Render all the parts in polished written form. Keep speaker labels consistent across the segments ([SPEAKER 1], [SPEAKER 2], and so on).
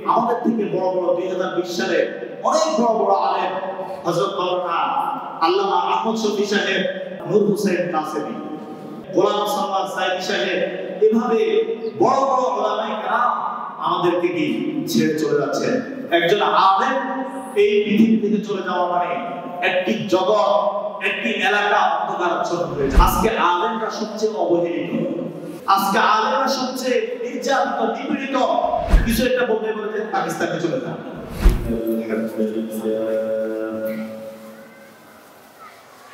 [SPEAKER 1] আমাদের থেকে বড় বড় 2020 সালে অনেক বড় বড় আলেম হযরত মাওলানা আল্লামা আহমদ শফি সাহেব, নূর হোসেন কাসেমি, গোলাম সালমান সাইদি সাহেব, এভাবে বড় বড় উলামায়ে কেরাম আমাদেরকে কি ছেড়ে চলে যাচ্ছে। একজন আলেম এই পৃথিবী থেকে চলে যাওয়া মানে একটি জগৎ, একটি এলাকা অন্ধকারাচ্ছন্ন হয়ে যায়। আজকে আলেমরা সবচেয়ে অবহেলিত, আজকে আলেমরা সবচেয়ে নির্যাতিত, নিপীড়িত। কিছু একটা বলতে বলতে পাকিস্তানে চলে যান।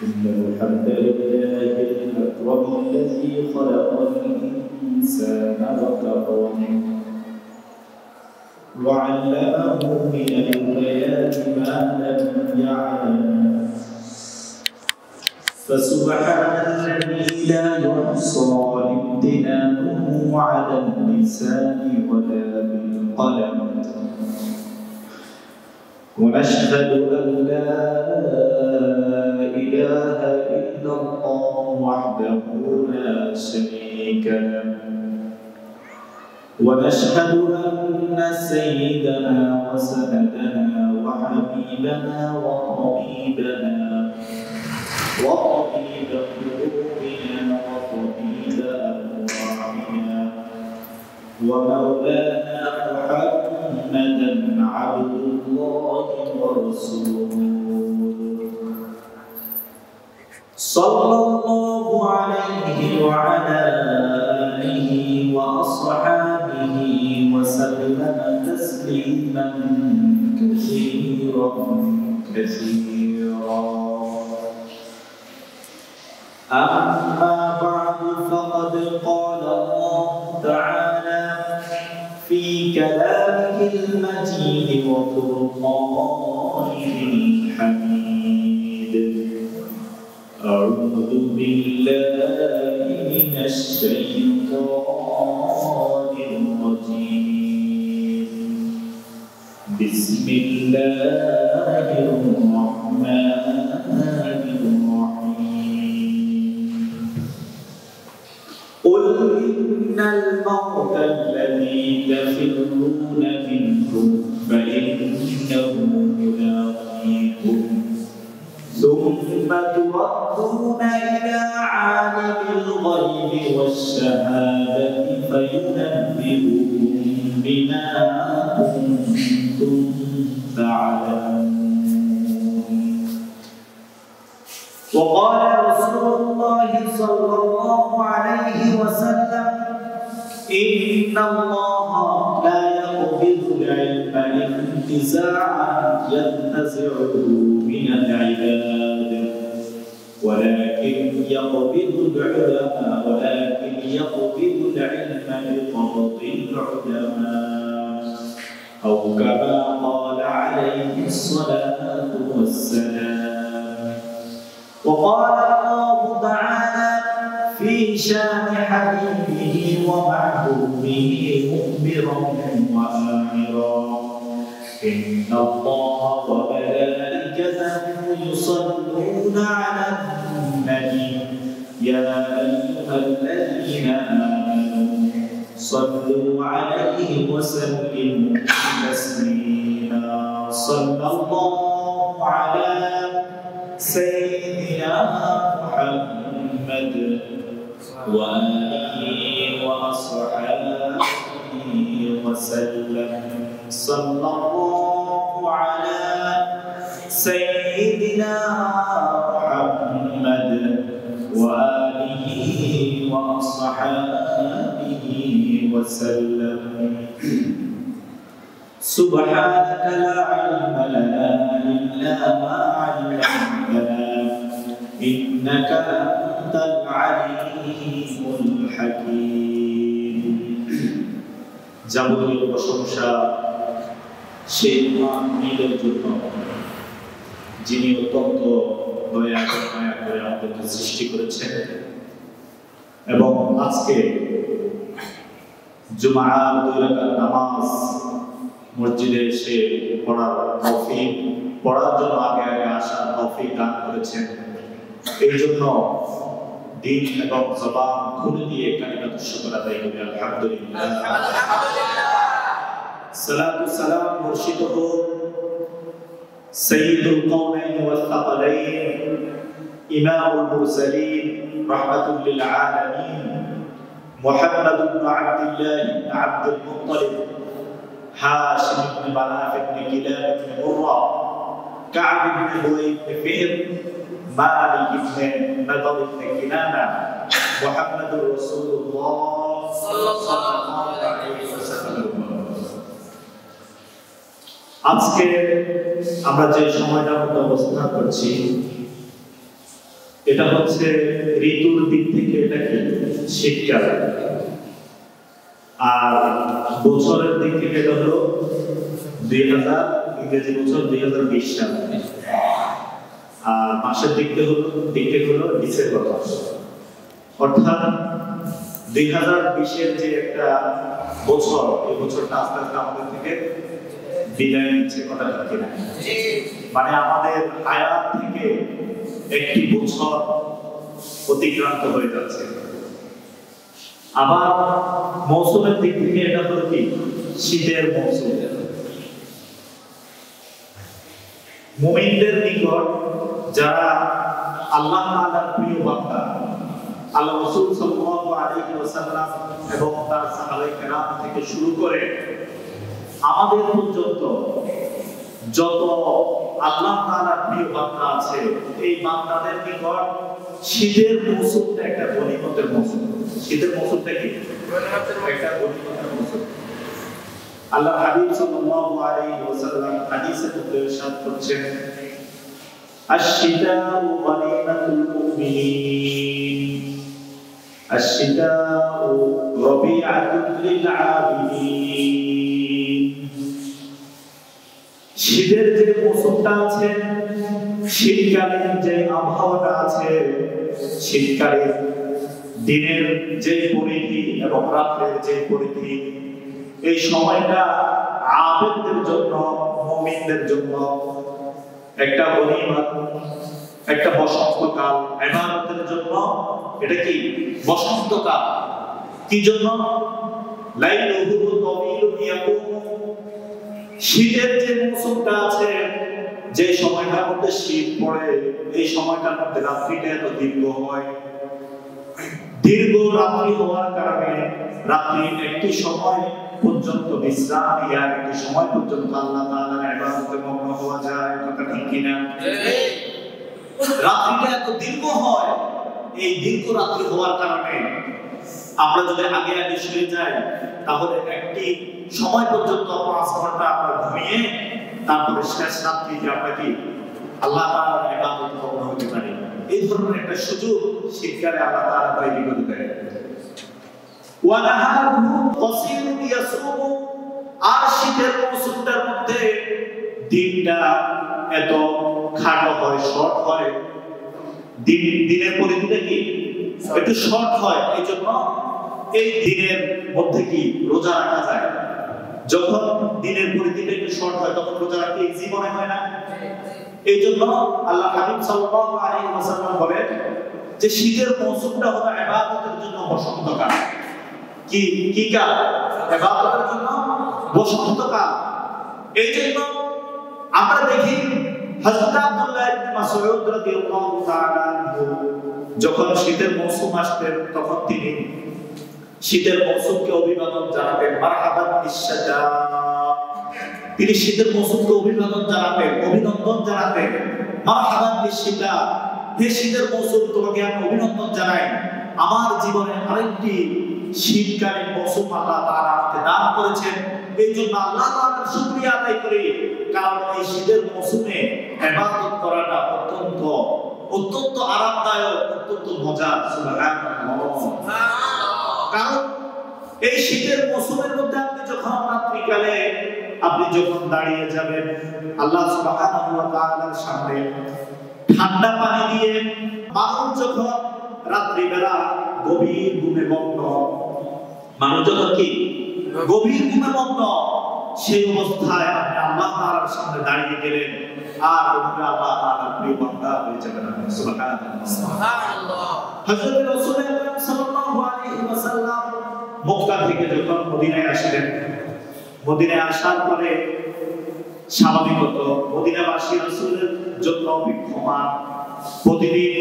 [SPEAKER 2] إن الحمد لله الأكرم الذي خلق الإنسان وكرمه وعلمه من البيان ما لم يعلم فسبحان الذي لا يحصى امتنانه على اللسان ولا بالقلم ونشهد أن لا إله إلا الله وحده لا شريك له ونشهد أن سيدنا وسندنا وحبيبنا وطبيبنا وطبيب قلوبنا وطبيب أرواحنا ومولانا محمدا عبد الله ورسوله صلى الله عليه وعلى آله وأصحابه وسلم تسليما كثيرا كثيرا. أما بعد فقد قال الله تعالى في كلامه المجيد وفرقانه الحميد أعوذ بالله من الشيطان الرجيم بسم الله الرحمن قل إن الموت الذي تفرون منه فإنه ملاقيكم ثم تردون إلى عالم الغيب والشهادة فينبئكم بما كنتم تعلمون. وقال رسول الله صلى الله عليه وسلم إن الله لا يقبض العلم انتزاعا ينتزعه من العباد ولكن يقبض العلم بقبض العلماء أو كما قال عليه الصلاة والسلام. وقال الله تعالى في شان حبيبه ومحبوبه مخبرا وآمرا إن الله وملائكته يصلون على النبي يا أيها الذين آمنوا صلوا عليه وسلموا تسليما. صلى الله على سيدنا محمد وآله وأصحابه وسلم. صلى الله على سيدنا محمد وآله وأصحابه وسلم. سبحانك لا علم لنا إلا ما علمتنا إنك أنت العليم الحكيم. যাবতীয় প্রশংসা সেই মহানের জন্য যিনি অত্যন্ত দয়া করে আমাদেরকে সৃষ্টি করেছেন এবং আজকে জুমার 2 রাকাত নামাজ মসজিদে এসে পড়ার জন্য আগে আসার তৌফিক দান করেছেন। এই জন্য দিন এবং জবান খুলে দিয়ে কালিমাতুশ শুকর আদায় করি আলহামদুলিল্লাহ। সালাতু সালাম বর্ষিত হোক সাইয়্যিদুল কাওনাইন ওয়াস সাকালাইন ইমামুল মুরসালিন রাহমাতুল লিল আলামিন মুহাম্মদ ইবনে আব্দুল্লাহ ইবনে আব্দুল মুত্তালিব হাশিম ইবনে মানাফ ইবনে কিলাব ইবনে মুররা কাব ইবনে লুআই ইবনে ফিহর মালিক ইবনে নাদর ইবনে কিনানা মুহাম্মাদুর রাসূলুল্লাহ সাল্লাল্লাহু আলাইহি ওয়াসাল্লাম। আজকে আমরা যে সময়টার মধ্যে অবস্থান করছি এটা হচ্ছে ঋতুর দিক থেকে এটা কি শীতকাল, আর বছরের দিক থেকে এটা হলো 2000 ইংরেজি বছর 2020 সাল, আর মাসের দিক থেকে হলো ডিসেম্বর মাস। অর্থাৎ 2020-এর যে একটা বছর, এই বছরটা আস্তে আস্তে আমাদের থেকে বিদায় নিচ্ছে, কথা ঠিক না? মানে আমাদের হায়াত থেকে একটি বছর অতিক্রান্ত হয়ে যাচ্ছে। আবার মৌসুমের দিক থেকে এটা হলো কি শীতের মৌসুম। মুমিনদের নিকট যারা আল্লাহ তাআলার প্রিয় বান্দা, আল্লাহ রাসূল সাল্লাল্লাহু আলাইহি ওয়াসাল্লাম এবং তার সাহাবায়ে কেরাম থেকে শুরু করে আমাদের পর্যন্ত যত আল্লাহ তাআলার প্রিয় বান্দা আছে, এই বান্দাদের নিকট শীতের মৌসুমটা একটা গনিমতের মৌসুম। শীতের মৌসুমটা কি একটা গনিমতের মৌসুম। আল্লাহ হাবিব সাল্লাল্লাহু আলাইহি ওয়াসাল্লাম হাদিসে মধ্যে ইরশাদ করছেন, আশ-শিতাউ গনিমাতুল মুমিনিন, আশ-শিতাউ রাবিআতুল লিল আবিদিন। শীতের যে মৌসুমটা আছে, শীতকালীন যে আবহাওয়াটা আছে, শীতকালীন দিনের যে পরিধি এবং রাতের যে পরিধি, এই সময়টা আবেদদের জন্য, মুমিনদের জন্য একটা গনিমত, একটা বসন্তকাল। ইবাদতের জন্য এটা কি বসন্তকাল। কি জন্য? লাইলুহু তাওয়িলুন ইয়াকুমু, শীতের যে মৌসুমটা আছে, যে সময়টার মধ্যে শীত পড়ে, এই সময়টার মধ্যে রাত্রিটা এত দীর্ঘ হয়। দীর্ঘ রাত্রি হওয়ার কারণে রাত্রির একটি সময় পর্যন্ত বিশ্রাম নিয়ে আর একটি সময় পর্যন্ত আল্লাহ তাআলার ইবাদতে মগ্ন হওয়া যায়, কথা ঠিক কিনা? রাত্রিটা এত দীর্ঘ হয়, এই দীর্ঘ রাত্রি হওয়ার কারণে আমরা যদি আগে আগে শুয়ে যাই, তাহলে একটি সময় পর্যন্ত 5 ঘন্টা আমরা ঘুমিয়ে তারপরে শেষ রাত্রিতে আমরা কি আল্লাহ তাআলার ইবাদতে মগ্ন হতে পারি। এই ধরনের একটা সুযোগ শীতকালে আল্লাহ তাআলা তৈরি করে দেয়। ওয়া নাহারুহু কাসীরুন ইয়াসুমু, আর শীতের মৌসুমটার মধ্যে দিনটা এত খাটো হয়, শর্ট হয়, দিনের পরিধিটা কি একটু শর্ট হয়। এই জন্য এই দিনের মধ্যে কি রোজা রাখা যায়। যখন দিনের পরিধিটা একটু শর্ট হয়, তখন রোজা রাখতে ইজি মনে হয় না। এই জন্য আল্লাহ হাবিব সাল্লাল্লাহু আলাইহি ওয়াসাল্লাম বলেন যে শীতের মৌসুমটা হলো ইবাদতের জন্য বসন্তকাল। কি কাল? ইবাদতের জন্য বসন্তকাল। এই জন্য আমরা দেখি হযরত আব্দুল্লাহ ইবনে মাসউদ রাদিয়াল্লাহু তাআলা যখন শীতের মৌসুম আসতেন, তখন তিনি শীতের মৌসুমকে অভিবাদন জানাতেন, মারহাবান বিশ-শাতা। তিনি শীতের মৌসুমকে অভিবাদন জানাতেন, অভিনন্দন জানাতেন, মারহাবান বিশ-শাতা, হে শীতের মৌসুম, তোমাকে আমি অভিনন্দন জানাই। আমার জীবনে আরেকটি শীতকালীন মৌসুম আল্লাহ তাআলা আমাকে দান করেছেন, এই জন্য আল্লাহ তাআলার শুকরিয়া আদায় করি। কারণ এই শীতের মৌসুমে ইবাদত করাটা অত্যন্ত আরামদায়ক, অত্যন্ত মজার। সুবহানাল্লাহ। কারণ এই শীতের মৌসুমের মধ্যে আপনি যখন রাত্রিকালে আপনি যখন দাঁড়িয়ে যাবেন আল্লাহ সুবহানাহু ওয়া তাআলার সামনে ঠান্ডা পানি দিয়ে, মানুষ যখন রাত্রিবেলা গভীর ঘুমে মগ্ন, মানুষ যখন কি গভীর ঘুমে মগ্ন, সেই অবস্থায় আপনি আল্লাহ তাআলার সামনে দাঁড়িয়ে গেলেন, আর ওখানে আল্লাহ তাআলার প্রিয় বান্দা হয়ে যাবেন। সুবহানাল্লাহ। হযরত রাসূল সাল্লাল্লাহু আলাইহি ওয়াসাল্লাম মক্কা থেকে যখন মদিনায় আসলেন, মদিনায় আসার পরে স্বাভাবিকত মদিনাবাসী রাসূলের জন্য অপেক্ষমান, প্রতিদিন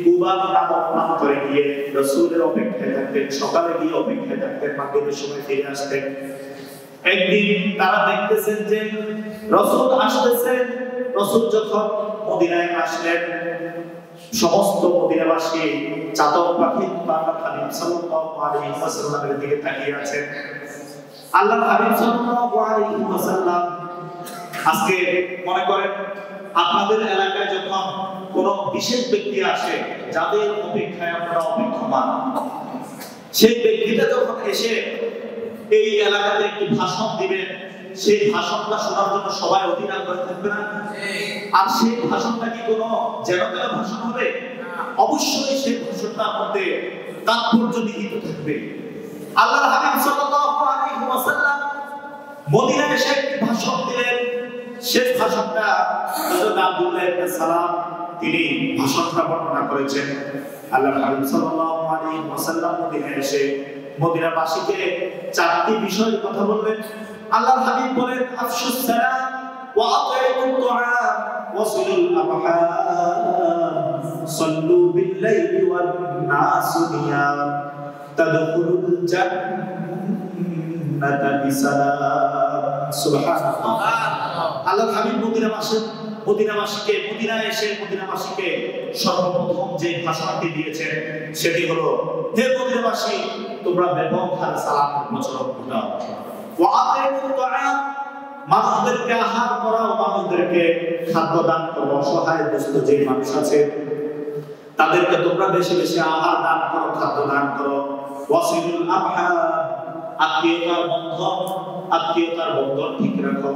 [SPEAKER 2] কুবা নামক প্রান্তরে গিয়ে রাসূলের অপেক্ষায় থাকতেন, সকালে গিয়ে অপেক্ষায় থাকতেন, মাগরিবের সময় ফিরে আসতেন। একদিন তারা দেখতেছেন যে রাসূল আসতেছেন। রাসূল যখন মদিনায় আসলেন, সমস্ত মদিনাবাসী চাতক পাখি আল্লাহর হাবিব সাল্লাল্লাহু আলাইহি ওয়াসাল্লামের দিকে তাকিয়ে আছেন। আল্লাহর হাবিব সাল্লাল্লাহু আলাইহি ওয়াসাল্লাম, আজকে মনে করেন আপনাদের এলাকায় যখন কোন বিশেষ ব্যক্তি আসে যাদের অপেক্ষায় আপনারা অপেক্ষমান, সেই ব্যক্তিটা যখন এসে এই এলাকাতে একটি ভাষণ দিবেন, সেই ভাষণটা শোনার জন্য সবাই অধীর আগ্রহে থাকবে না? আর সেই ভাষণটা কি কোনো যেন তেন ভাষণ হবে? অবশ্যই সেই ভাষণটার মধ্যে তাৎপর্য নিহিত থাকবে। আল্লাহর হাবিব সাল্লাল্লাহু আলাইহি ওয়াসাল্লাম মদিনায় এসে একটি ভাষণ দিলেন। সেই ভাষণটা হযরত আব্দুল্লাহ ইবনে সালাম তিনি ভাষণটা বর্ণনা করেছেন। আল্লাহর হাবিব সাল্লাল্লাহু আলাইহি ওয়াসাল্লাম মদিনায় এসে মদিনাবাসীকে চারটি বিষয়ের কথা বললেন। আল্লাহর হাবিব বলেন, আফশুস সালাম ওয়া আতিউত তুআম ওয়াসিলুল আরহাম সাল্লু বিল লাইলি ওয়ান নাসু নিয়াম তাদখুলুল জান্নাতা বিসালাম। সুবহানাল্লাহ। আল্লাহর হাবিব মদিনাবাসীকে মদিনায় এসে মদিনাবাসীকে সর্বপ্রথম যে ভাষণটি দিয়েছেন সেটি হলো, হে মদিনাবাসী, তোমরা ব্যাপক হারে সালামের প্রচলন ঘটাও। ওয়া আতিউত তুআম, মানুষদেরকে আহার করাও, মানুষদেরকে খাদ্য দান করো। অসহায় দুস্থ যে মানুষ আছে তাদেরকে তোমরা বেশি বেশি আহার দান করো, খাদ্য দান করো। ওয়াসিলুল আরহাম, আত্মীয়তার বন্ধন ঠিক রাখো।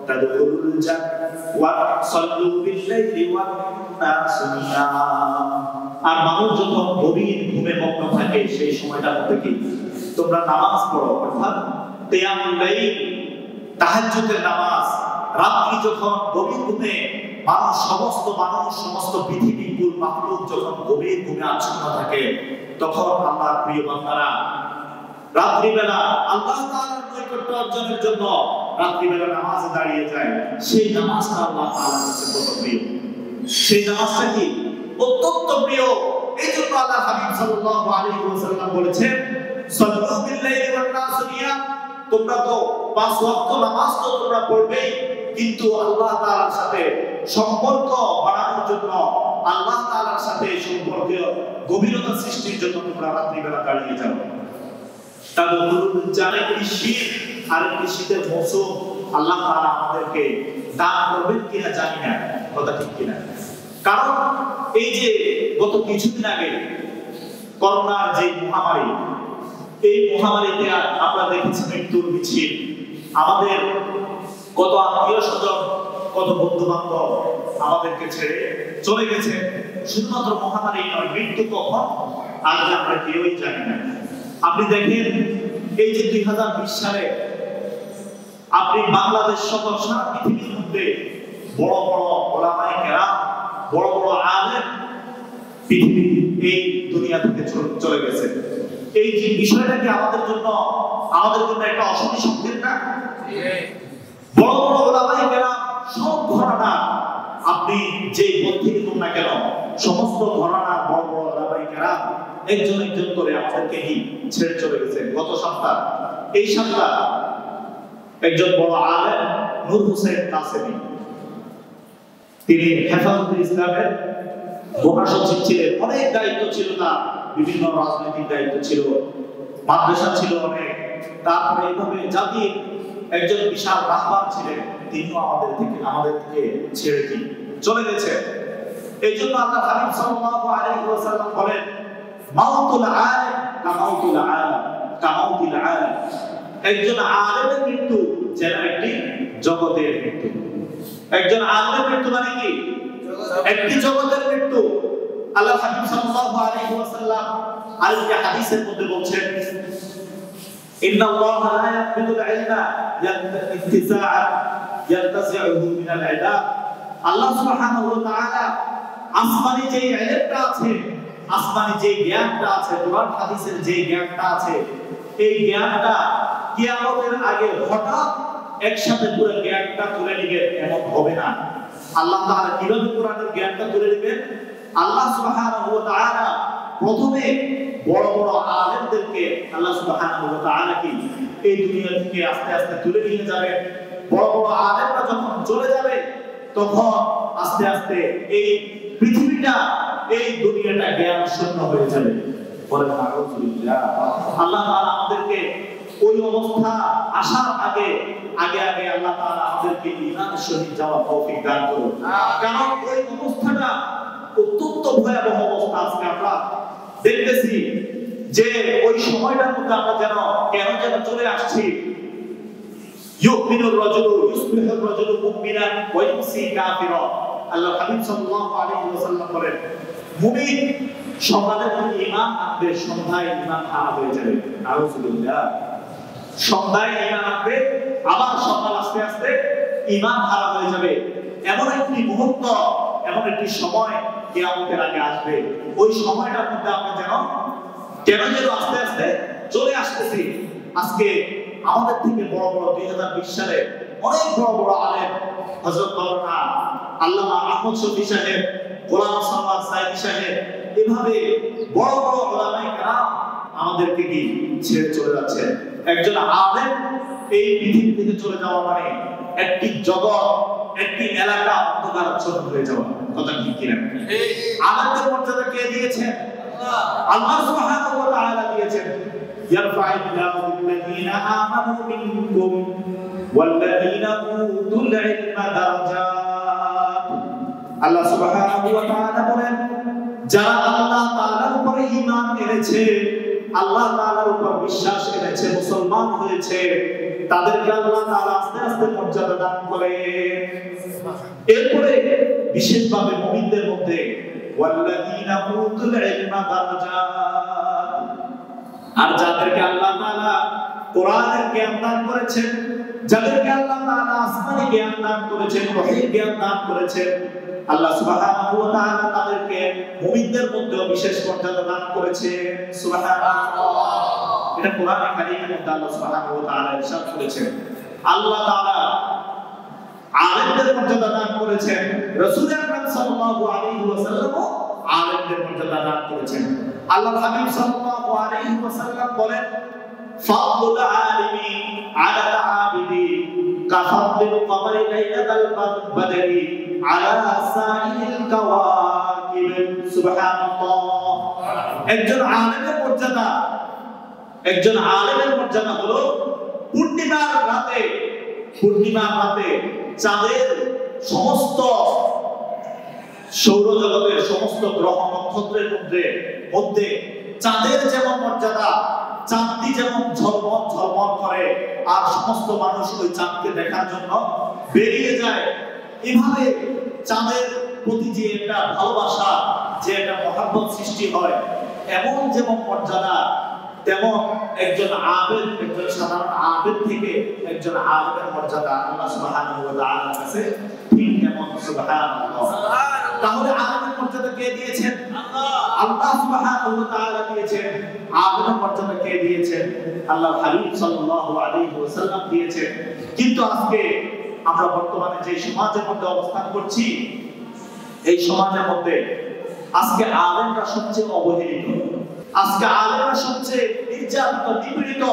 [SPEAKER 2] তাদখুলুল জান্নাহ ওয়া সাল্লু বিল লাইলি ওয়ান নাসু নিয়াম, আর মানুষ যখন গভীর ঘুমে মগ্ন থাকে সেই সময়টার মধ্যে কি তোমরা নামাজ পড়ো, অর্থাৎ কিয়ামুল লাইল, তাহাজ্জুদের নামাজ। রাত্রি যখন গভীর ঘুমে সমস্ত পৃথিবী কুল মাখলুক যখন গভীর ঘুমে আচ্ছন্ন থাকে, তখন আল্লাহর প্রিয় বান্দারা রাত্রিবেলা আল্লাহ তাআলার নৈকট্য অর্জনের জন্য রাত্রিবেলা নামাজে দাঁড়িয়ে যায়। সেই নামাজটা আল্লাহ তাআলার কাছে কত প্রিয়, সেই নামাজটা কি অত্যন্ত প্রিয়। এই জন্য আল্লাহ হাবিব সাল্লাল্লাহু আলাইহি ওয়াসাল্লাম বলেছেন, সাল্লু বিল লাইলি ওয়ান নাসু নিয়াম, তোমরা তো পাঁচ ওয়াক্ত নামাজ তো তোমরা পড়বেই, কিন্তু আল্লাহ তাআলার সাথে সম্পর্ক বাড়ানোর জন্য, আল্লাহ তাআলার সাথে সম্পর্কে গভীরতা সৃষ্টির জন্য তোমরা রাত্রিবেলা দাঁড়িয়ে যাও। তাদখুলুল জান্নাহ, আরেকটি শীতের মৌসুম আল্লাহ তাআলা আমাদেরকে দান করবেন কিনা জানি না, কথা ঠিক কিনা। কারণ এই যে গত কিছুদিন আগে করোনার যে মহামারী, এই মহামারীতে আমরা দেখেছি মৃত্যুর মিছিল। আমাদের কত আত্মীয় স্বজন, কত বন্ধু বান্ধব আমাদেরকে ছেড়ে চলে গেছে। শুধুমাত্র মহামারী নয়, মৃত্যু কখন আগে আমরা কেউই জানি না। আপনি দেখেন এই যে 2020 সালে আপনি বাংলাদেশ সহ সারা পৃথিবীর মধ্যে বড় বড় ওলামায়ে কেরাম, বড় বড় আলেম পৃথিবী এই দুনিয়া থেকে চলে গেছে। এই যে বিষয়টা কি আমাদের জন্য একটা অশনি সংকেত না? বড় বড় ওলামায়ে কেরাম সব ঘটনা আপনি যে পথে নিন না কেন, সমস্ত ঘটনা বড় বড় ওলামায়ে কেরাম একজন করে আমাদেরকে ছেড়ে চলে গেছে। গত সপ্তাহ, এই সপ্তাহ একজন বড় আলেম নূর হোসেন কাসেমী, তিনি হেফাজতুল ইসলামের মহাসচিব ছিলেন। অনেক দায়িত্ব ছিল তার, বিভিন্ন রাজনৈতিক দায়িত্ব ছিল, মাদ্রাসা ছিল অনেক। তারপরে এইভাবে জাতির একজন বিশাল রাহবার ছিলেন, তিনিও আমাদের থেকে ছেড়ে চলে গেছে। এই জন্য আল্লাহ হাবিব সাল্লাল্লাহু আলাইহি ওয়াসাল্লাম বলেন, মাউতুল আলিম কামাউতুল আলিম, কামাউতুল আলিম, একজন আলেমের মৃত্যু যেন একটি জগতের মৃত্যু। একজন আলেমের মৃত্যু মানে কি? একটি জগতের মৃত্যু। আল্লাহ হাবিব সাল্লাল্লাহু আলাইহি ওয়াসাল্লাম আরেকটি হাদিসের মধ্যে বলছেন, ইন্নাল্লাহা লা ইয়াকবিদুল ইলমা ইন্তিসাআন ইয়ান্তাজিউহু মিনাল ইলাম। আল্লাহ সুবহানাহু ওয়া তাআলা আসমানি যে ইলমটা আছে, আসমানি যে জ্ঞানটা আছে, কোরআন হাদিসের যে জ্ঞানটা আছে, এই জ্ঞানটা কিয়ামতের আগে হঠাৎ একসাথে পুরো জ্ঞানটা তুলে নিবে এমন হবে না। আল্লাহ তাআলা কিভাবে কোরআনের জ্ঞানটা তুলে নেবেন? আল্লাহ সুবহানাহু ওয়া তাআলা প্রথমে বড় বড় আলেমদেরকে আল্লাহ সুবহানাহু ওয়া তাআলা কি এই দুনিয়া থেকে আস্তে আস্তে তুলে নিয়ে যাবেন। বড় বড় আলেমরা যখন চলে যাবে তখন আস্তে আস্তে এই পৃথিবীটা এই দুনিয়াটা জ্ঞান শূন্য হয়ে যাবে। বলেন আলহামদুলিল্লাহ। আল্লাহ তাআলা আমাদেরকে ওই অবস্থা আসার আগে আল্লাহ তাআলা আমাদেরকে ঈমানের সহিত যাওয়ার তৌফিক দান করুন। কারণ ওই অবস্থাটা অত্যন্ত ভয়াবহ অবস্থা। আজকে আমরা দেখতেছি যে ওই সময়টার মধ্যে আমরা কেন চলে আসছি। ইউমিনুর রাজুলু ইউসবিহুর রাজুলু মুমিনান ওয়া ইউমসি কাফিরা। আল্লাহ হাবিব সাল্লাল্লাহু আলাইহি ওয়াসাল্লাম বলেন, মুমিন সকালে ঈমান আনবে, সন্ধ্যায় ঈমান হারা হয়ে যাবে। নাউযুবিল্লাহ। সন্ধ্যায় ঈমান আনবে, আবার সকাল আস্তে আস্তে ঈমান হারা হয়ে যাবে। এমন একটি মুহূর্ত, এমন একটি সময় কিয়ামতের আগে আসবে। ওই সময়টার মধ্যে আমরা কেন আস্তে আস্তে চলে আসতেছি। আজকে আমাদের থেকে বড় বড় 2020 সালে অনেক বড় বড় আলেম, হযরত মাওলানা আল্লামা আহমদ শফী সাহেব, গোলাম সারওয়ার সাইদি সাহেব, এভাবে বড় বড় উলামায়ে কেরাম আমাদেরকে কি ছেড়ে চলে যাচ্ছে। একজন আলেম এই পৃথিবী থেকে চলে যাওয়া মানে একটি জগৎ, একটি এলাকা অন্ধকারাচ্ছন্ন হয়ে যাওয়া। কথা ঠিক কিনা? আলেমদের মর্যাদা কে দিয়েছেন? আল্লাহ সুবহানাহু ওয়া তাআলা দিয়েছেন। ইয়ারফা'ুল্লাহু বিল্লাযীনা আমানু মিনকুম ওয়াল্লাযীনা উতুল ইলমা দারাজাত। আল্লাহ সুবহানাহু ওয়া তাআলা বলেন, যারা আল্লাহ তাআলার উপরে ঈমান এনেছে, আল্লাহ তাআলার উপর বিশ্বাস এনেছে, মুসলমান হয়েছে, তাদেরকে আল্লাহ তাআলা আস্তে আস্তে মর্যাদা দান করে। এরপরে বিশেষভাবে মুমিনদের মধ্যে ওয়াল্লাযীনা উতুল ইলমা দারাজাত, আর যাদেরকে আল্লাহ তাআলা কোরআনের জ্ঞান দান করেছেন, যাদেরকে আল্লাহ তাআলা আসমানি জ্ঞান দান করেছেন, ওহীর জ্ঞান দান করেছেন, আল্লাহ সুবহানাহু ওয়া তাআলা তাদেরকে মুমিনদের মধ্যেও বিশেষ মর্যাদা দান করেছেন। সুবহানাল্লাহ। এটা কোরআনে কারীমের মধ্যে আল্লাহ সুবহানাহু ওয়া তাআলা ইরশাদ করেছেন। আল্লাহ তাআলা আলেমদের মর্যাদা দান করেছেন, রাসূল আকরাম সাল্লাল্লাহু আলাইহি ওয়াসাল্লামও আলেমদের মর্যাদা দান করেছেন। আল্লাহর হাবিব সাল্লাল্লাহু আলাইহি ওয়াসাল্লাম বলেন, ফাদলুল আলিমি আলাল আবিদি কাফাদলিল কমারি লাইলাতাল বদরি আলা সাইল কাওয়াকিব। সুবহানাল্লাহ। একজন আলেমের মর্যাদা হলো পূর্ণিমার রাতে চাঁদের সমস্ত সৌরজগতের সমস্ত গ্রহ নক্ষত্রের মধ্যে চাঁদের যেমন মর্যাদা, চাঁদটি যেমন ঝলমল করে, আর সমস্ত মানুষ ওই চাঁদকে দেখার জন্য বেরিয়ে যায়। এভাবে চাঁদের প্রতি যে একটা ভালোবাসা, যে একটা মহব্বত সৃষ্টি হয়, এমন যেমন মর্যাদা, তেমন একজন সাধারণ আবেদ থেকে একজন আলেমের মর্যাদা আল্লাহ সুবহানাহু ওয়া তাআলার কাছে ঠিক তেমন। সুবহানাল্লাহ। তাহলে আলেমের মর্যাদা কে দিয়েছেন? আল্লাহ সুবহানাহু ওয়া তাআলা দিয়েছেন। আলেমের মর্যাদা কে দিয়েছেন? আল্লাহর হাবিব সাল্লাল্লাহু আলাইহি ওয়াসাল্লাম দিয়েছেন। কিন্তু আজকে আমরা বর্তমানে যে সমাজের মধ্যে অবস্থান করছি, এই সমাজের মধ্যে আজকে আলেমরা সবচেয়ে অবহেলিত, আজকে আলেমরা সবচেয়ে নির্যাতিত, নিপীড়িত।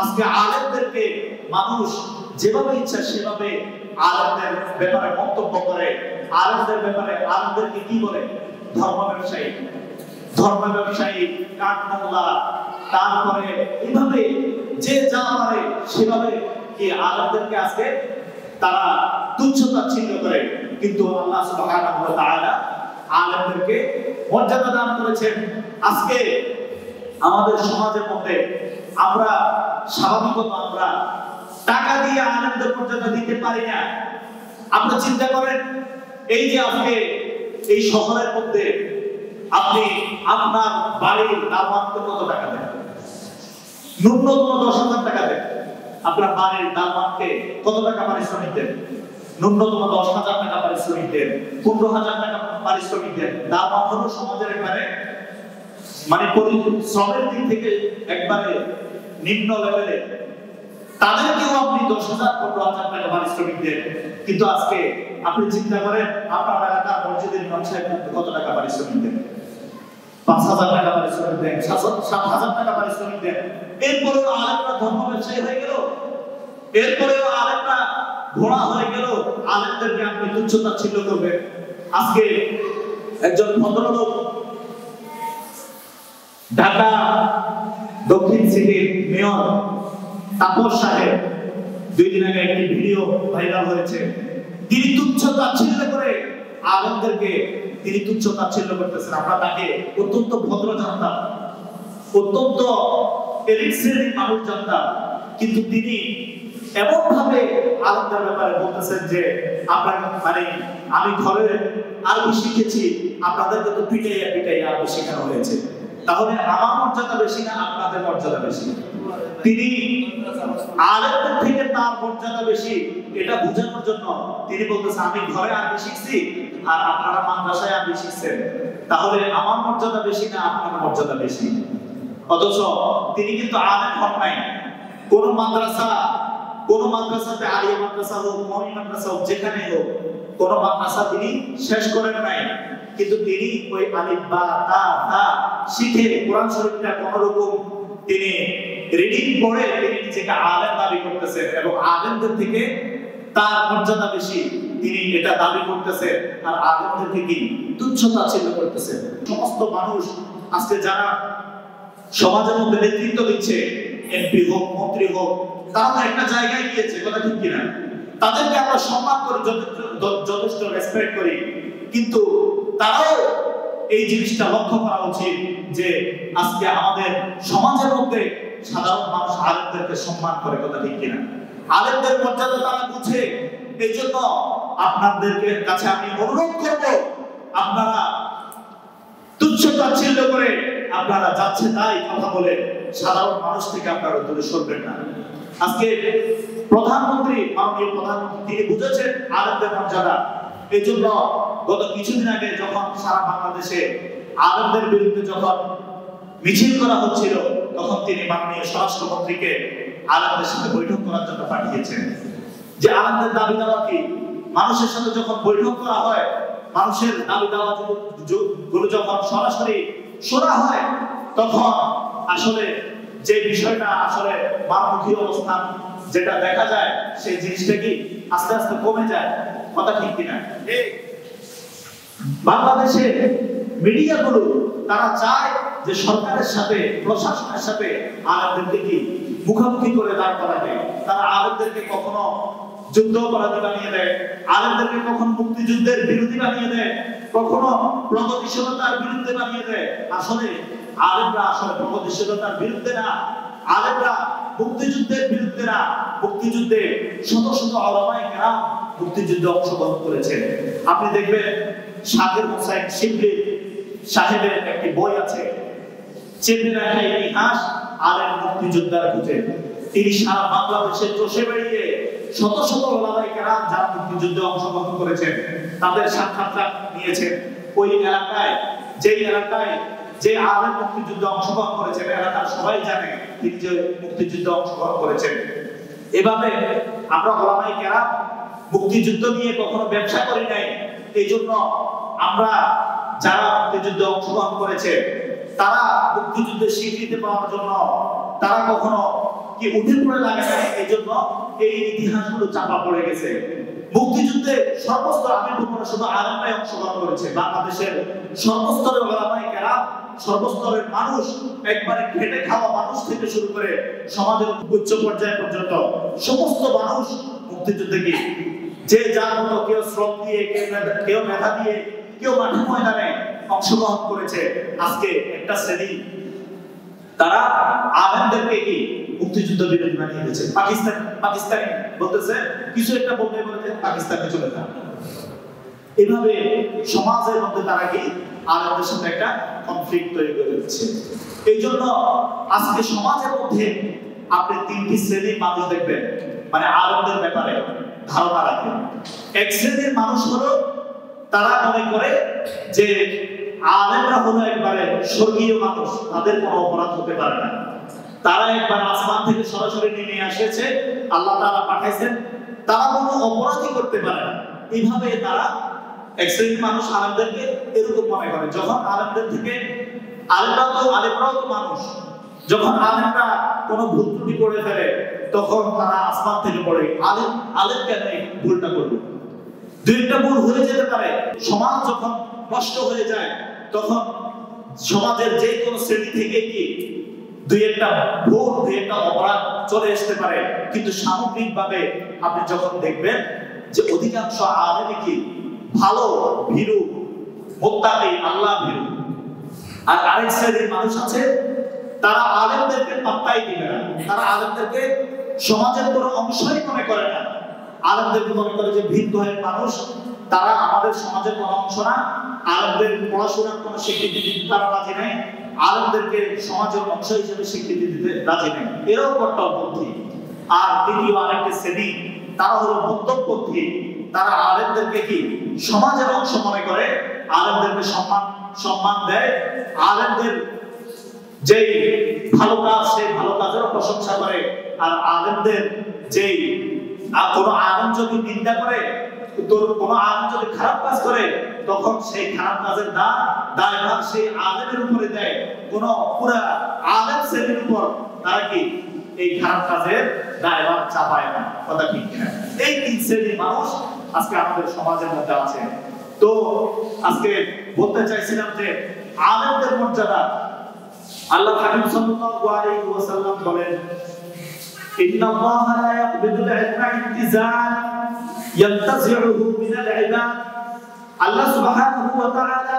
[SPEAKER 2] আজকে আলেমদেরকে মানুষ যেভাবে ইচ্ছা সেভাবে আলেমদের ব্যাপারে মন্তব্য করে, আলেমদেরকে কি বলে? ধর্ম ব্যবসায়ী, কাঠমোল্লা, তারপরে এইভাবে যে যা পারে সেভাবে কি আলেমদেরকে আজকে তারা তুচ্ছ-তাচ্ছিল্য করে। কিন্তু আল্লাহ সুবহানাহু ওয়া তাআলা আলেমদেরকে মর্যাদা দান করেছেন। আজকে আমাদের সমাজের মধ্যে আমরা স্বাভাবিকত আমরা টাকা দিয়ে আলেমদের মর্যাদা দিতে পারি না। আপনি চিন্তা করেন, এই যে আজকে এই শহরের মধ্যে আপনি আপনার বাড়ির দামানকে কত টাকা দেন? ন্যূনতম 10,000 টাকা দেন। আপনার বাড়ির দামানকে কত টাকা পারিশ্রমিক দেন? ন্যূনতম 10,000 টাকা পারিশ্রমিক দেন, 15,000 টাকা পারিশ্রমিক দেন। দামান হলো সমাজের একবারে মানে শ্রমের দিক থেকে একবারে নিম্ন লেভেলে। তাদেরকেও আপনি 10,000 15,000 টাকা পারিশ্রমিক দেন। কিন্তু আজকে আপনি চিন্তা করেন আপনার এলাকার মসজিদের ইমাম সাহেব কত টাকা পারিশ্রমিক দেন? 5,000 টাকা পারিশ্রমিক দেন, 7,000 টাকা পারিশ্রমিক দেন। এরপরেও আলেমরা ধর্ম ব্যবসায়ী হয়ে গেল, এরপরেও আলেমরা ঘোড়া হয়ে গেল, আলেমদেরকে আপনি তুচ্ছ তাচ্ছিল্য করবেন। আজকে একজন ভদ্রলোক ঢাকা দক্ষিণ সিটির মেয়র তাপস সাহেব, 2 দিন আগে একটি ভিডিও ভাইরাল হয়েছে। তিনি তুচ্ছ তাচ্ছিল্য করে আলেমদেরকে তিনি তুচ্ছ তাচ্ছিল্য করতেছেন। আমরা তাকে অত্যন্ত ভদ্র জানতাম, অত্যন্ত এলিট শ্রেণীর মানুষ জানতাম, কিন্তু তিনি এমন ভাবে আলেমদের ব্যাপারে বলতেছেন যে আপনার মানে আমি ঘরে আরবি শিখেছি, আপনাদেরকে তো পিটাইয়া আরবি শেখানো হয়েছে, তাহলে আমার মর্যাদা বেশি না আপনাদের মর্যাদা বেশি? তিনি আলেমদের থেকে তার মর্যাদা বেশি এটা বোঝানোর জন্য তিনি বলতেছেন আমি ঘরে আরবি শিখছি আর আপনারা মাদ্রাসায় আরবি শিখছেন, তাহলে আমার মর্যাদা বেশি না আপনার মর্যাদা বেশি? অথচ তিনি কিন্তু আলেম হন নাই। কোন মাদ্রাসাতে আলিয়া মাদ্রাসা হোক, কওমি মাদ্রাসা হোক, যেখানে হোক, কোন মাদ্রাসা তিনি শেষ করেন নাই, কিন্তু তিনি ওই আলিফ বা তা তা শিখে কোরআন শরীফটা কোন রকম তিনি রিডিং করে তিনি নিজেকে আলেম দাবি করতেছেন এবং আলেমদের থেকে তার মর্যাদা বেশি তিনি এটা দাবি করতেছেন, আর আলেমদেরকে কি তুচ্ছ তাচ্ছিল্য করতেছেন। সমস্ত মানুষ আজকে যারা সমাজের মধ্যে নেতৃত্ব দিচ্ছে, এমপি হোক মন্ত্রী হোক, তারা একটা জায়গায় গিয়েছে, কথা ঠিক কিনা? তাদেরকে আমরা সম্মান করি, যথেষ্ট রেসপেক্ট করি, কিন্তু তারাও এই জিনিসটা লক্ষ্য করা উচিত যে আজকে আমাদের সমাজের মধ্যে সাধারণ মানুষ আলেমদেরকে সম্মান করে, কথা ঠিক কিনা? আলেমদের মর্যাদা তারা বুঝে। এই জন্য আপনাদেরকে কাছে আমি অনুরোধ করব, আপনারা তুচ্ছ তাচ্ছিল্য করে আপনারা যাচ্ছে তাই কথা বলে সাধারণ মানুষ থেকে আপনারা দূরে সরবেন না। আজকে প্রধানমন্ত্রী, মাননীয় প্রধানমন্ত্রী তিনি বুঝেছেন আলেমদের মর্যাদা। এই জন্য গত কিছুদিন আগে যখন সারা বাংলাদেশে আলেমদের বিরুদ্ধে যখন মিছিল করা হচ্ছিল, তখন তিনি মাননীয় স্বরাষ্ট্রমন্ত্রীকে আলেমদের সাথে বৈঠক করার জন্য পাঠিয়েছেন। যে আলেমদের দাবি দাওয়া কি, মানুষের সাথে যখন বৈঠক করা হয়, মানুষের দাবি দাওয়া গুলো যখন সরাসরি শোনা হয়, তখন আসলে যে বিষয়টা আসলে মানমুখী অবস্থান যেটা দেখা যায়, সেই জিনিসটা কি আস্তে আস্তে কমে যায়, কথা ঠিক কিনা? বাংলাদেশে মিডিয়াগুলো তারা চায় যে সরকারের সাথে প্রশাসনের সাথে আলেমদেরকে কি মুখোমুখি করে দাঁড় করাবে। তারা আলেমদেরকে কখনো যুদ্ধ অপরাধী বানিয়ে দেয়, আলেমদেরকে কখনো মুক্তিযুদ্ধের বিরোধী বানিয়ে দেয়, কখনো প্রগতিশীলতার বিরুদ্ধে বানিয়ে দেয়। আসলে আলেমরা আসলে প্রগতিশীলতার বিরুদ্ধে না, আলেমরা মুক্তিযুদ্ধের বিরুদ্ধে না। মুক্তিযুদ্ধে শত শত উলামায়ে কেরাম মুক্তিযুদ্ধে অংশগ্রহণ করেছেন। আপনি দেখবেন শাকির হোসেন শিবলি সাহেবের একটি বই আছে, চেপে রাখা ইতিহাস আলেম মুক্তিযোদ্ধার খুঁজে। তিনি সারা বাংলাদেশে চষে বেরিয়ে শত শত উলামায়ে কেরাম যারা মুক্তিযুদ্ধে অংশগ্রহণ করেছেন তাদের সাক্ষাৎকার নিয়েছেন। ওই এলাকায় যে আলেম মুক্তিযুদ্ধে অংশগ্রহণ করেছেন, এলাকার সবাই জানে তিনি যে মুক্তিযুদ্ধে অংশগ্রহণ করেছেন। এভাবে আমরা উলামায়ে কেরাম মুক্তিযুদ্ধ নিয়ে কখনো ব্যবসা করি নাই। এই জন্য আমরা যারা মুক্তিযুদ্ধে অংশগ্রহণ করেছে তারা মুক্তিযুদ্ধের স্বীকৃতি পাওয়ার জন্য তারা কখনো কি উঠে পড়ে লাগে না। এই জন্য এই ইতিহাসগুলো চাপা পড়ে গেছে। মুক্তিযুদ্ধে সর্বস্তর, আমি বলবো না শুধু আলেমরাই অংশগ্রহণ করেছে, বাংলাদেশের সর্বস্তরের উলামায়ে কেরাম, সর্বস্তরের মানুষ, একবারে খেটে খাওয়া মানুষ থেকে শুরু করে সমাজের উচ্চ পর্যায় পর্যন্ত সমস্ত মানুষ মুক্তিযুদ্ধে কি যে যার মতো, কেউ শ্রম দিয়ে, কেউ মেধা দিয়ে, কেউ মাঠে ময়দানে অংশগ্রহণ করেছে। আজকে একটা শ্রেণী তারা আলেমদেরকে কি মুক্তিযুদ্ধ বিরোধী বানিয়ে দিয়েছে। পাকিস্তানি বলতেছে কিছু একটা বলতে বলতে পাকিস্তানে চলে যান। এভাবে সমাজের মধ্যে তারা কি আলেমদের সাথে একটা কনফ্লিক্ট তৈরি করে দিচ্ছে। এই জন্য আজকে সমাজের মধ্যে আপনি 3টি শ্রেণীর মানুষ দেখবেন, মানে আলেমদের ব্যাপারে ধারণা রাখে। এক শ্রেণীর মানুষ হলো তারা মনে করে যে আলেমরা হলো একবারে স্বর্গীয় মানুষ, তাদের কোনো অপরাধ হতে পারে না। তারা একবার আসমান থেকে সরাসরি নেমে এসেছে, আল্লাহ তাআলা পাঠাইছেন, তারা কোনো অপরাধী করতে পারে না। এইভাবে তারা এক শ্রেণীর মানুষ আলেমদেরকে এরকম মনে করে। যখন আলেমদের থেকে আলেমরাও তো মানুষ, যখন আলেমরা কোনো ভুল ত্রুটি করে ফেলে তখন তারা আসমান থেকে পড়ে আলেম কেন এই ভুলটা করবে। দুই একটা ভুল হয়ে যেতে পারে। সমাজ যখন নষ্ট হয়ে যায় তখন সমাজের যে কোনো শ্রেণী থেকে কি দুই একটা ভুল, দুই একটা অপরাধ চলে আসতে পারে, কিন্তু সামগ্রিকভাবে আপনি যখন দেখবেন যে অধিকাংশ আলেমই কি ভালো, ভীরু, মুত্তাকি, আল্লাহ ভীরু। আর আরেক শ্রেণীর মানুষ আছে, তারা আলেমদেরকে পাত্তাই দিবে না, তারা আলেমদেরকে সমাজের কোনো অংশই মনে করে না। আলেমদেরকে মনে করে যে ভিন্ন হয়ে মানুষ, তারা আমাদের সমাজের কোনো অংশ না। আলেমদের পড়াশোনার কোনো স্বীকৃতি দিতে তারা রাজি নেই, আলেমদেরকে সমাজের অংশ হিসেবে স্বীকৃতি দিতে রাজি নেই। এরাও কট্টরপন্থী। আর দ্বিতীয় আরেকটি শ্রেণী, তারা হলো মধ্যপন্থী। তারা আলেমদেরকে কি সমাজের অংশ মনে করে, আলেমদেরকে সম্মান দেয়, আলেমদের যেই ভালো কাজ সেই ভালো কাজেরও প্রশংসা করে। আর আলেমদের যেই কোনো আলেম যদি নিন্দা করে, কোনো আলেম যদি খারাপ কাজ করে, তখন সেই খারাপ কাজের দায়ভার সেই আলেমের উপরে দেয়, কোনো পুরা আলেম শ্রেণীর উপর তারা কি এই খারাপ কাজের দায়ভার চাপায় না। কথা ঠিক কিনা? এই তিন শ্রেণীর মানুষ আজকে আমাদের সমাজের মধ্যে আছে। তো আজকে বলতে চাইছিলাম যে আলেমদের মর্যাদা। আল্লাহ হাবিব সাল্লাল্লাহু আলাইহি ওয়াসাল্লাম বলেন, ইন্নাল্লাহা লা ইয়াকবিদুল ইলমা ইনতিজাআন ইয়ানতাজিউহু মিনাল ইবাদ। আল্লাহ সুবহানাহু ওয়া তাআলা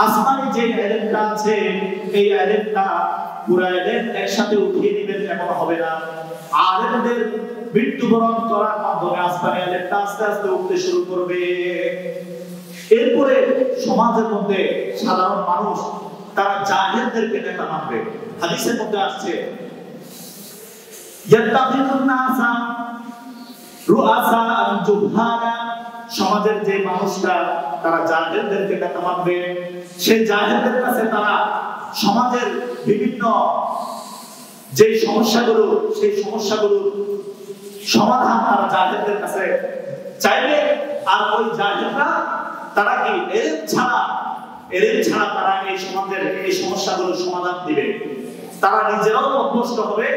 [SPEAKER 2] আসমানে যে ইলমটা আছে, এই ইলমটা পুরো ইলম একসাথে উঠিয়ে দিবেন এমন হবে না। আলেমদের মৃত্যুবরণ করার মাধ্যমে আসমানে ইলমটা আস্তে আস্তে উঠতে শুরু করবে। এরপরে সমাজের মধ্যে সাধারণ মানুষ তারা জাহেলদেরকে নেতা মানবে। হাদিসের মধ্যে আসছে, ইয়াত্তাকিদুন নাসা রুআসা আল-জুহালা। সমাজের যে মানুষরা তারা জাহেলদেরকে নেতা মানবে, সেই জাহেলদের কাছে তারা সমাজের বিভিন্ন যে সমস্যাগুলো, সেই সমস্যাগুলোর সমাধান তারা জাহেলদের কাছে চাইবে। আর ওই জাহেলরা তারা কি এলেম ছাড়া তারা এই সমাজের এই সমস্যাগুলোর সমাধান দিবে। তারা নিজেরাও পথভ্রষ্ট হবে,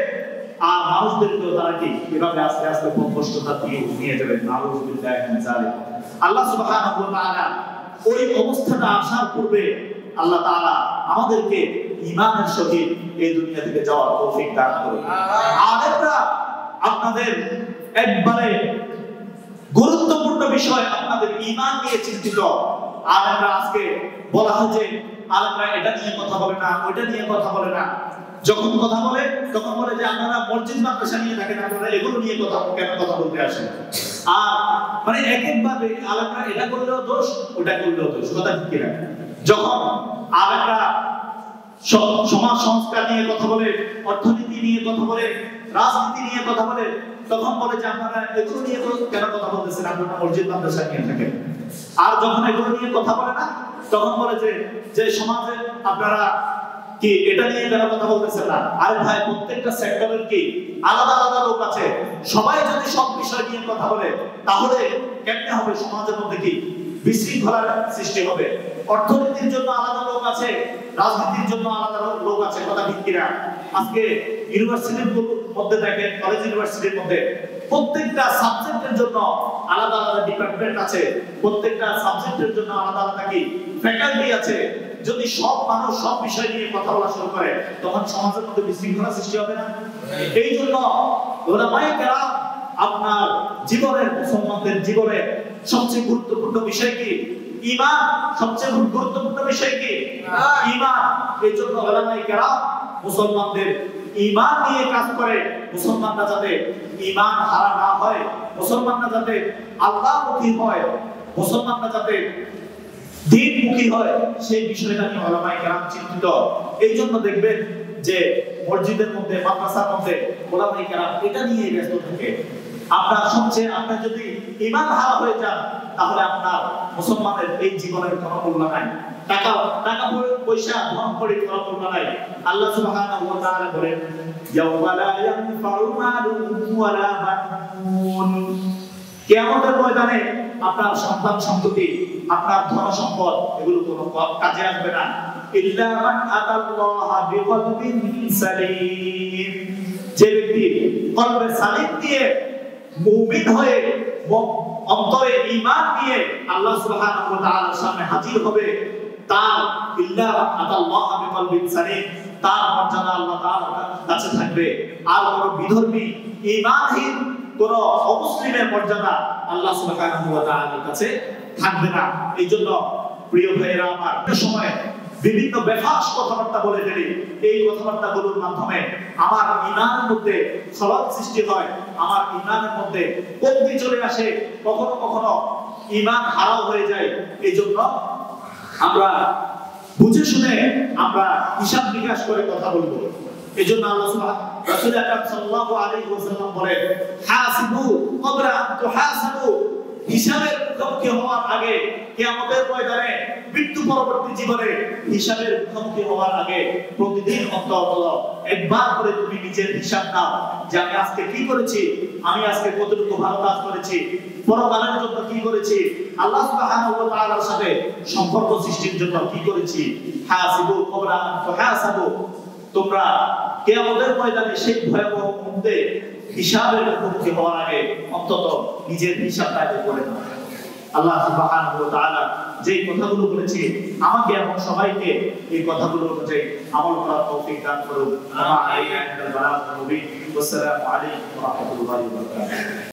[SPEAKER 2] আর মানুষদেরকেও তারা কি এভাবে আস্তে আস্তে পথভ্রষ্টতা দিয়ে নিয়ে যাবে। নাউযুবিল্লাহি মিন যালিক। আল্লাহ সুবহানাহু ওয়া তাআলা ওই অবস্থাটা আসার পূর্বে আল্লাহ তাআলা আমাদেরকে ঈমানের সহিত এই দুনিয়া থেকে যাওয়ার তৌফিক দান করুন। আলেমরা আপনাদের একবারে গুরুত্বপূর্ণ বিষয়, আপনাদের ঈমান নিয়ে চিন্তিত। আলেমরা আজকে বলা হয় যে আলেমরা এটা নিয়ে কথা বলে না, ওইটা নিয়ে কথা বলে না। যখন কথা বলে তখন বলে যে আপনারা মসজিদ মাদ্রাসা নিয়ে থাকেন, আপনারা এগুলো নিয়ে কেন কথা বলতে আসেন। আর মানে এক একভাবে আলেমরা এটা করলেও দোষ, ওটা করলেও দোষ। কথা ঠিক কিনা? যখন আলেমরা সমাজ সংস্কার নিয়ে কথা বলে, অর্থনীতি নিয়ে কথা বলে, রাজনীতি নিয়ে কথা বলে, তখন বলে যে আপনারা এগুলো নিয়ে কেন কথা বলতেছেন, আপনারা মসজিদ মাদ্রাসা নিয়ে থাকেন। আর যখন এগুলো নিয়ে কথা বলে না, তখন বলে যে সমাজে আপনারা কি এটা নিয়ে কেন কথা বলতেছেন না। আরে ভাই, প্রত্যেকটা সেক্টরের কি আলাদা আলাদা লোক আছে। সবাই যদি সব বিষয় নিয়ে কথা বলে তাহলে কেমনে হবে? সমাজের মধ্যে কি বিশৃঙ্খলার সৃষ্টি হবে। অর্থনীতির জন্য আলাদা লোক আছে, রাজনীতির জন্য আলাদা লোক আছে। কথা ঠিক কিনা? আজকে ইউনিভার্সিটির মধ্যে দেখেন, কলেজ ইউনিভার্সিটির মধ্যে প্রত্যেকটা সাবজেক্টের জন্য আলাদা আলাদা ডিপার্টমেন্ট আছে, প্রত্যেকটা সাবজেক্টের জন্য আলাদা আলাদা কি ফ্যাকাল্টি আছে। যদি সব মানুষ সব বিষয় নিয়ে কথা বলা শুরু করে তখন সমাজের মধ্যে বিশৃঙ্খলা সৃষ্টি হবে না? এই জন্য উলামায়ে কেরাম আপনার জীবনের, মুসলমানদের জীবনের সবচেয়ে গুরুত্বপূর্ণ বিষয় কি? ঈমান। সবচেয়ে গুরুত্বপূর্ণ বিষয় কি? ঈমান। এই জন্য উলামায়ে কেরাম মুসলমানদের ঈমান নিয়ে কাজ করে। মুসলমানরা যাতে ঈমান হারা না হয়, মুসলমানরা যাতে আল্লাহমুখী হয়, মুসলমানরা যাতে দ্বীনমুখী হয়, সেই বিষয়টা নিয়ে উলামায়ে কেরাম চিন্তিত। এই জন্য দেখবেন যে মসজিদের মধ্যে, মাদ্রাসার মধ্যে উলামায়ে কেরাম এটা নিয়ে ব্যস্ত থাকে। আপনার যদি ঈমান হারা হয়ে যান তাহলে আপনার মুসলমানের এই জীবনের কোনো মূল্য নাই।
[SPEAKER 1] টাকা টাকা পয়সা ধন করে ফলাফল নাই। আল্লাহ সুবহানাহু ওয়া তাআলা বলেন ইয়াওমা লা ইয়ানফাউ মালুন ওয়ালা বানুন, কিয়ামতের ময়দানে আপনার সন্তান সন্ততি, আপনার ধন সম্পদ এগুলো কোনো কাজে আসবে না। ইল্লা মান আতাল্লাহা বিকলবিন সালিম, যে ব্যক্তি কলবে সালিম দিয়ে মুমিন হয়ে অন্তরে ঈমান নিয়ে আল্লাহ সুবহানাহু ওয়া তাআলার সামনে হাজির হবে, তার ইল্লা আতাল্লাহা বিকলবিন সালিম, তার মর্যাদা আল্লাহ তাআলার কাছে থাকবে। আর কোন বিধর্মী ঈমানহীন কোন অমুসলিমের মর্যাদা আল্লাহ সুবহানাহু ওয়া তাআলার কাছে থাকবে না। এইজন্য প্রিয় ভাইরা আমার, সময় বিভিন্ন বেফাস কথাবার্তা বলে ফেলি, এই কথাবার্তাগুলোর মাধ্যমে আমার ঈমানের মধ্যে খলল সৃষ্টি হয়, আমার ঈমানের মধ্যে কমতি চলে আসে, কখনো কখনো ঈমান হারাও হয়ে যায়। এইজন্য আমরা বুঝে শুনে আমরা হিসাব নিকাশ করে কথা বলবো। এইজন্য আল্লাহ রাসূল আকরাম সাল্লাল্লাহু আলাইহি ওয়াসাল্লাম বলেন হাসিবু ক্বাবলা আন তুহাসাবু, হিসাবের মুখোমুখি হওয়ার আগে, কিয়ামতের ময়দানে, মৃত্যু পরবর্তী জীবনে হিসাবের মুখোমুখি হওয়ার আগে প্রতিদিন অন্তত একবার করে তুমি নিজের হিসাব নাও যে আমি আজকে কি করেছি, আমি আজকে কতটুকু ভালো কাজ করেছি, পরকালের জন্য কি করেছি, আল্লাহ সুবহানাহু ওয়া তাআলার সাথে সম্পর্ক সৃষ্টির জন্য কি করেছি। হাসিবু ক্বাবলা আন তুহাসাবু, তোমরা কিয়ামতের ময়দানে সেই ভয়াবহ মুহূর্তে হিসাবের মুখোমুখি হওয়ার আগে অন্তত নিজের হিসাবটা আগে করে নাও। আল্লাহ সুবহানাহু ওয়া তাআলা যেই কথাগুলো বলেছে আমাকে এবং সবাইকে এই কথাগুলো অনুযায়ী আমল করার তৌফিক দান করুন। আসসালামু আলাইকুম ওয়া রাহমাতুল্লাহি ওয়া বারাকাতুহু।